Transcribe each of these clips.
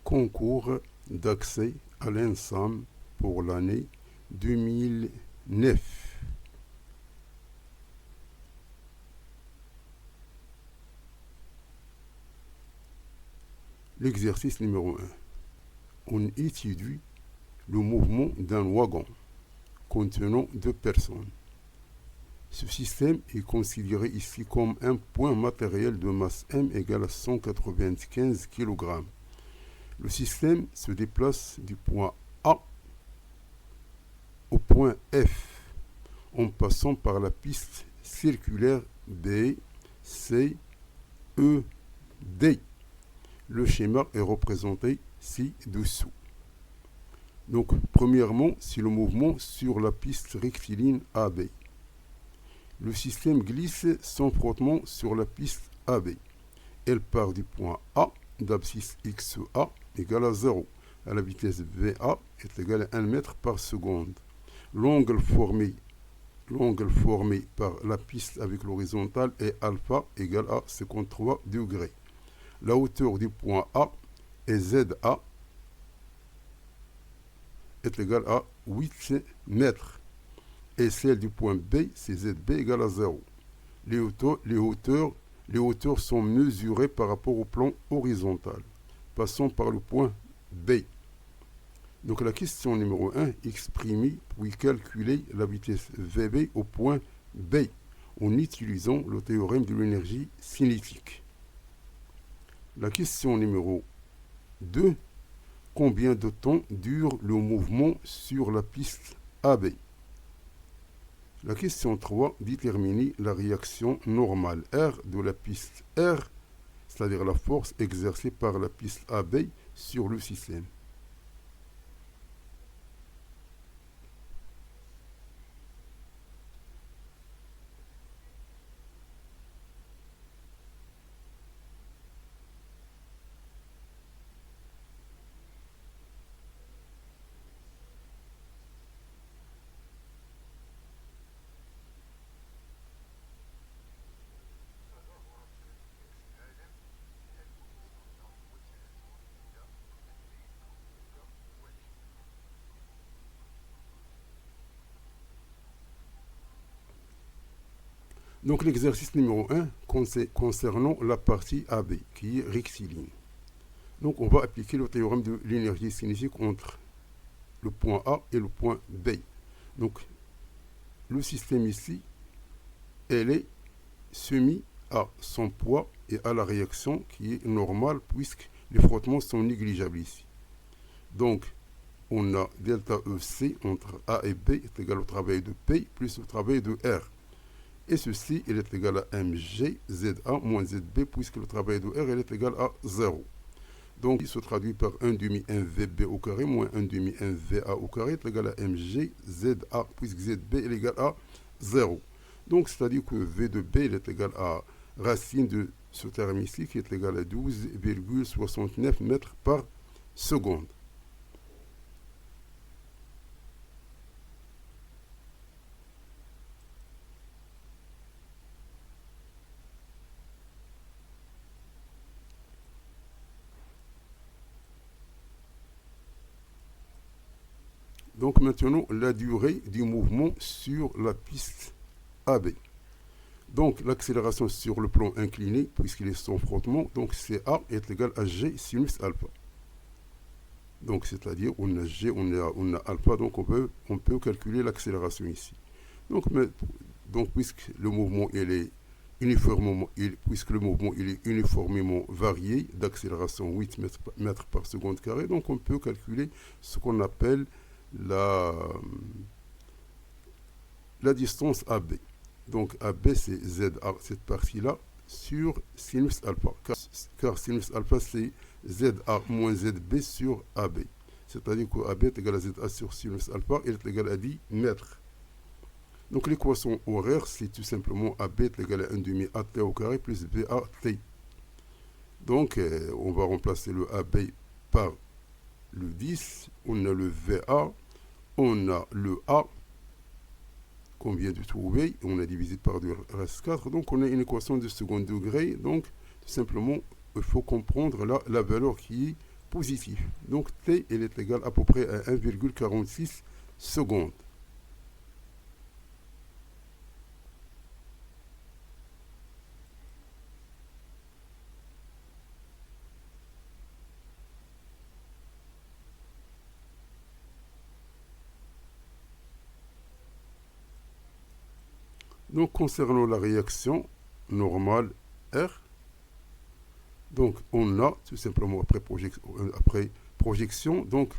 Concours d'accès à l'ENSAM pour l'année 2009. L'exercice numéro 1. On étudie le mouvement d'un wagon contenant 2 personnes. Ce système est considéré ici comme un point matériel de masse M égale à 195 kg. Le système se déplace du point A au point F en passant par la piste circulaire B, C, E, D. Le schéma est représenté ci-dessous. Donc, premièrement, c'est le mouvement sur la piste rectiligne AB. Le système glisse sans frottement sur la piste AB. Elle part du point A d'abscisse XA égale à 0. À la vitesse VA est égale à 1 mètre par seconde. L'angle formé par la piste avec l'horizontale est alpha égale à 53 degrés. La hauteur du point A est ZA est égale à 8 mètres. Et celle du point B, c'est ZB égale à 0. Les hauteurs sont mesurées par rapport au plan horizontal. Passons par le point B. Donc la question numéro 1, exprimer puis calculer la vitesse VB au point B en utilisant le théorème de l'énergie cinétique. La question numéro 2, combien de temps dure le mouvement sur la piste AB? La question 3, déterminer la réaction normale R de la piste R, c'est-à-dire la force exercée par la piste AB sur le système. Donc l'exercice numéro 1 concernant la partie AB qui est rectiligne. Donc on va appliquer le théorème de l'énergie cinétique entre le point A et le point B. Donc le système ici, elle est soumise à son poids et à la réaction qui est normale puisque les frottements sont négligeables ici. Donc on a delta EC entre A et B est égal au travail de P plus le travail de R. Et ceci, il est égal à mg ZA moins ZB, puisque le travail de R il est égal à 0. Donc, il se traduit par 1 demi 1 VB au carré moins 1 demi 1 VA au carré est égal à mg ZA, puisque ZB est égal à 0. Donc, c'est-à-dire que V de B il est égal à racine de ce terme ici, qui est égal à 12,69 mètres par seconde. Donc maintenant, la durée du mouvement sur la piste AB. Donc l'accélération sur le plan incliné, puisqu'il est sans frottement, donc CA est égal à G sinus alpha. Donc c'est-à-dire on a G, on a alpha, donc on peut calculer l'accélération ici. Donc puisque le mouvement il est uniformément varié d'accélération 8 mètres par seconde carré, donc on peut calculer ce qu'on appelle la distance AB. Donc AB c'est ZA, cette partie-là, sur sinus alpha. Car sinus alpha c'est ZA moins ZB sur AB. C'est-à-dire que AB est égal à ZA sur sinus alpha, il est égal à 10 mètres. Donc l'équation horaire, c'est tout simplement AB est égal à 1 demi AT au carré plus BAT. Donc, on va remplacer le AB par le 10. On a le VA, on a le A qu'on vient de trouver. On a divisé par 2, reste 4. Donc, on a une équation de second degré. Donc, tout simplement, il faut comprendre la valeur qui est positive. Donc, T, elle est égale à peu près à 1,46 secondes. Donc, concernant la réaction normale R, donc on a tout simplement après projection donc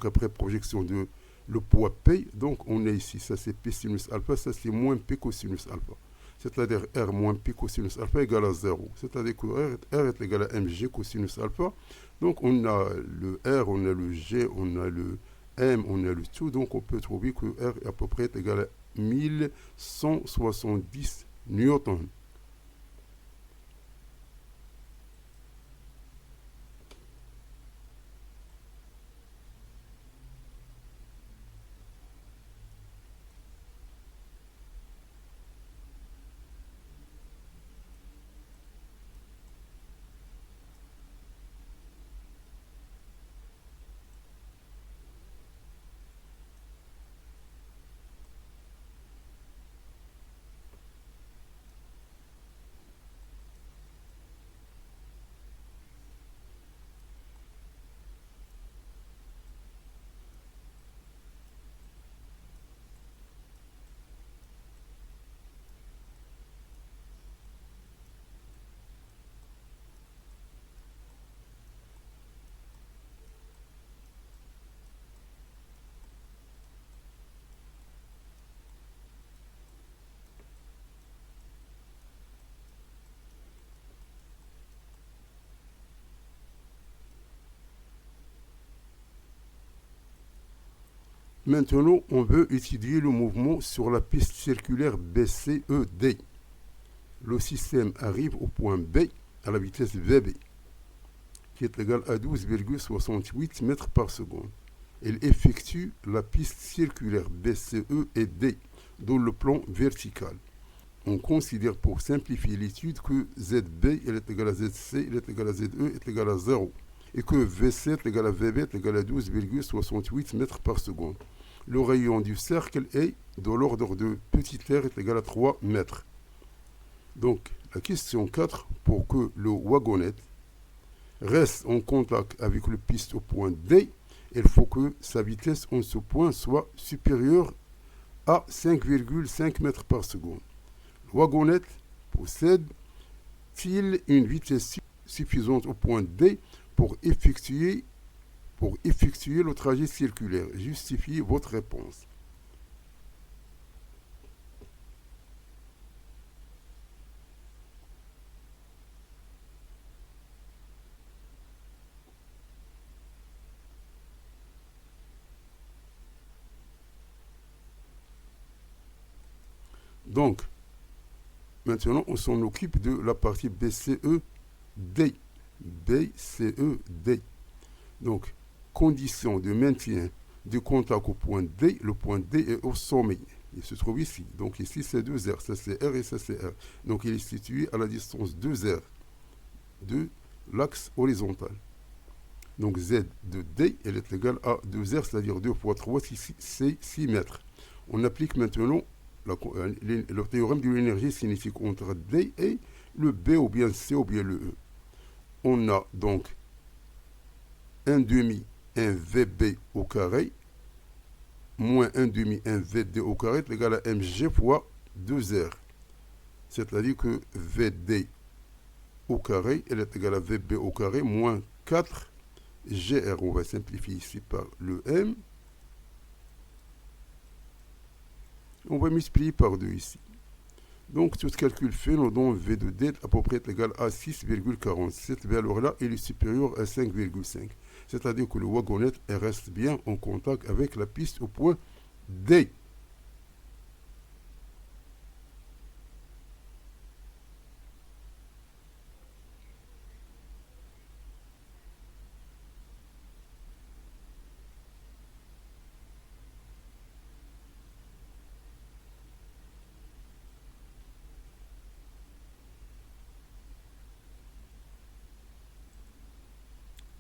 après projection de le poids P, donc on a ici, ça c'est P sinus alpha, ça c'est moins P cosinus alpha. C'est-à-dire R moins P cosinus alpha égale à 0. C'est-à-dire que R est égal à mg cosinus alpha. Donc on a le R, on a le G, on a le M, on a le tout. Donc on peut trouver que R est à peu près égal à 1170 newtons. Maintenant, on veut étudier le mouvement sur la piste circulaire BCED. Le système arrive au point B à la vitesse VB, qui est égale à 12,68 mètres par seconde. Il effectue la piste circulaire BCE et D dans le plan vertical. On considère pour simplifier l'étude que ZB est égal à ZC est égal à ZE est égal à 0 et que VC est égal à VB est égal à 12,68 mètres par seconde. Le rayon du cercle est de l'ordre de petit r est égal à 3 mètres. Donc, la question 4, pour que le wagonnette reste en contact avec le piste au point D, il faut que sa vitesse en ce point soit supérieure à 5,5 mètres par seconde. Le wagonnette possède-t-il une vitesse suffisante au point D pour effectuer le trajet circulaire? Justifiez votre réponse. Donc, maintenant, on s'en occupe de la partie BCE-D. BCE-D. Donc, condition de maintien du contact au point D. Le point D est au sommet. Il se trouve ici. Donc, ici, c'est 2R. Ça, c'est R et ça, c'est R. Donc, il est situé à la distance 2R de l'axe horizontal. Donc, Z de D, elle est égale à 2R, c'est-à-dire 2 fois 3, c'est 6 mètres. On applique maintenant le théorème de l'énergie cinétique entre D et le B ou bien C ou bien le E. On a donc 1 demi 1 VB au carré moins 1 demi 1 VD au carré est égal à mg fois 2R. C'est-à-dire que VD au carré, elle est égale à VB au carré moins 4 GR. On va simplifier ici par le M. On va multiplier par 2 ici. Donc, tout calcul fait, nous donnons V de D à peu près égal à 6,47. Cette valeur-là, elle est supérieure à 5,5. C'est-à-dire que le wagonnette reste bien en contact avec la piste au point D.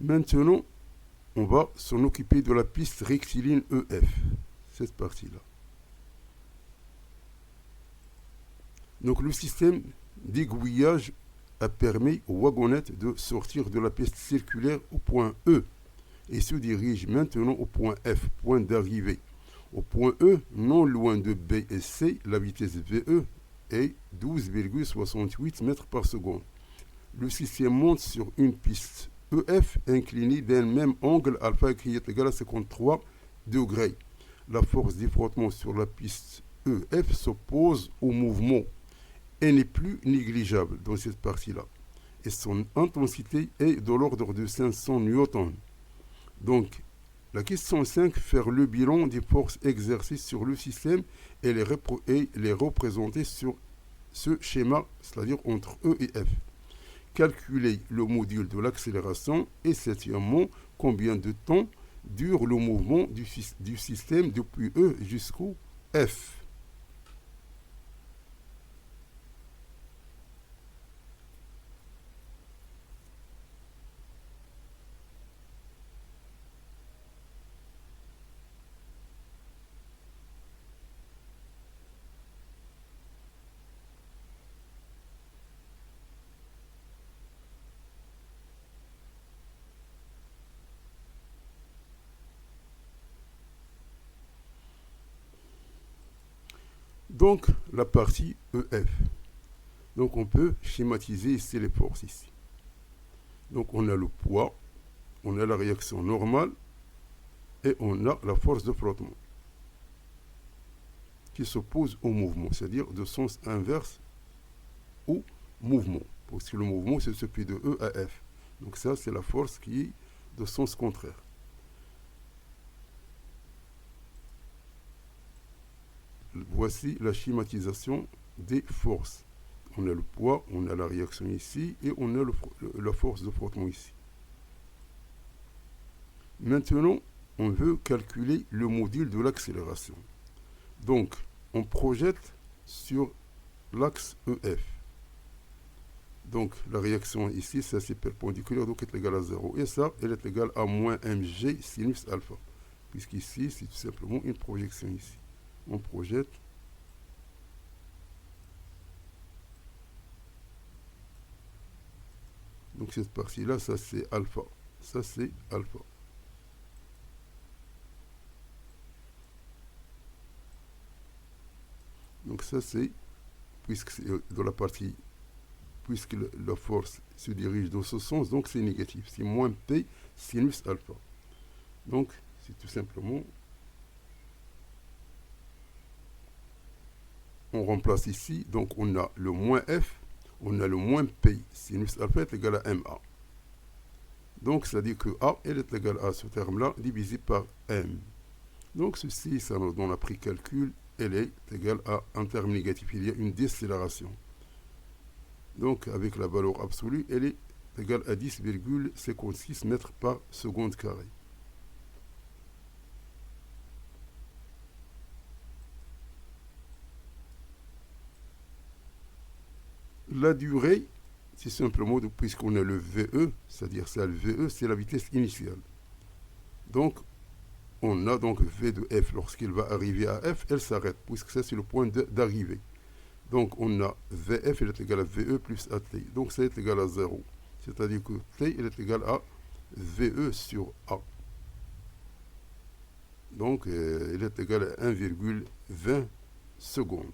Maintenant, on va s'en occuper de la piste rectiligne EF, cette partie-là. Donc le système d'aiguillage a permis aux wagonnettes de sortir de la piste circulaire au point E et se dirige maintenant au point F, point d'arrivée. Au point E, non loin de B et C, la vitesse VE est 12,68 mètres par seconde. Le système monte sur une piste EF inclinée d'un même angle alpha qui est égal à 53 degrés. La force de frottement sur la piste EF s'oppose au mouvement et n'est plus négligeable dans cette partie-là. Et son intensité est de l'ordre de 500 newtons. Donc, la question 5, faire le bilan des forces exercées sur le système et les représenter sur ce schéma, c'est-à-dire entre E et F. Calculer le module de l'accélération et septièmement, combien de temps dure le mouvement du système depuis E jusqu'au F. Donc, la partie EF. Donc, on peut schématiser ici les forces ici. Donc, on a le poids, on a la réaction normale et on a la force de frottement qui s'oppose au mouvement, c'est-à-dire de sens inverse au mouvement. Parce que le mouvement, c'est celui de E à F. Donc, ça, c'est la force qui est de sens contraire. Voici la schématisation des forces. On a le poids, on a la réaction ici et on a la force de frottement ici. Maintenant, on veut calculer le module de l'accélération. Donc, on projette sur l'axe EF. Donc, la réaction ici, ça c'est perpendiculaire, donc elle est égale à 0. Et ça, elle est égale à moins mg sinus alpha. Puisqu'ici, c'est tout simplement une projection ici. On projette. Donc cette partie-là, ça c'est alpha. Ça c'est alpha. Donc ça c'est, puisque dans la partie, puisque la force se dirige dans ce sens, donc c'est négatif. C'est moins P sinus alpha. Donc c'est tout simplement, on remplace ici, donc on a le moins F, on a le moins P sinus alpha est égal à MA. Donc ça dit que A elle est égale à ce terme-là divisé par M. Donc ceci, ça nous donne après calcul, elle est égale à un terme négatif. Il y a une décélération. Donc avec la valeur absolue, elle est égale à 10,56 mètres par seconde carré. La durée, c'est simplement, puisqu'on a le VE, c'est-à-dire ça, le VE, c'est la vitesse initiale. Donc, on a donc V de F. Lorsqu'il va arriver à F, elle s'arrête, puisque ça, c'est le point d'arrivée. Donc, on a VF, elle est égale à VE plus AT. Donc, ça est égal à 0. C'est-à-dire que T, elle est égale à VE sur A. Donc, elle est égale à 1,20 secondes.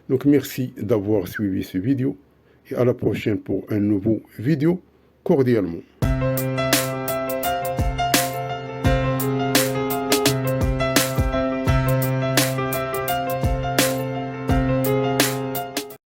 Donc merci d'avoir suivi ce vidéo et à la prochaine pour un nouveau vidéo cordialement.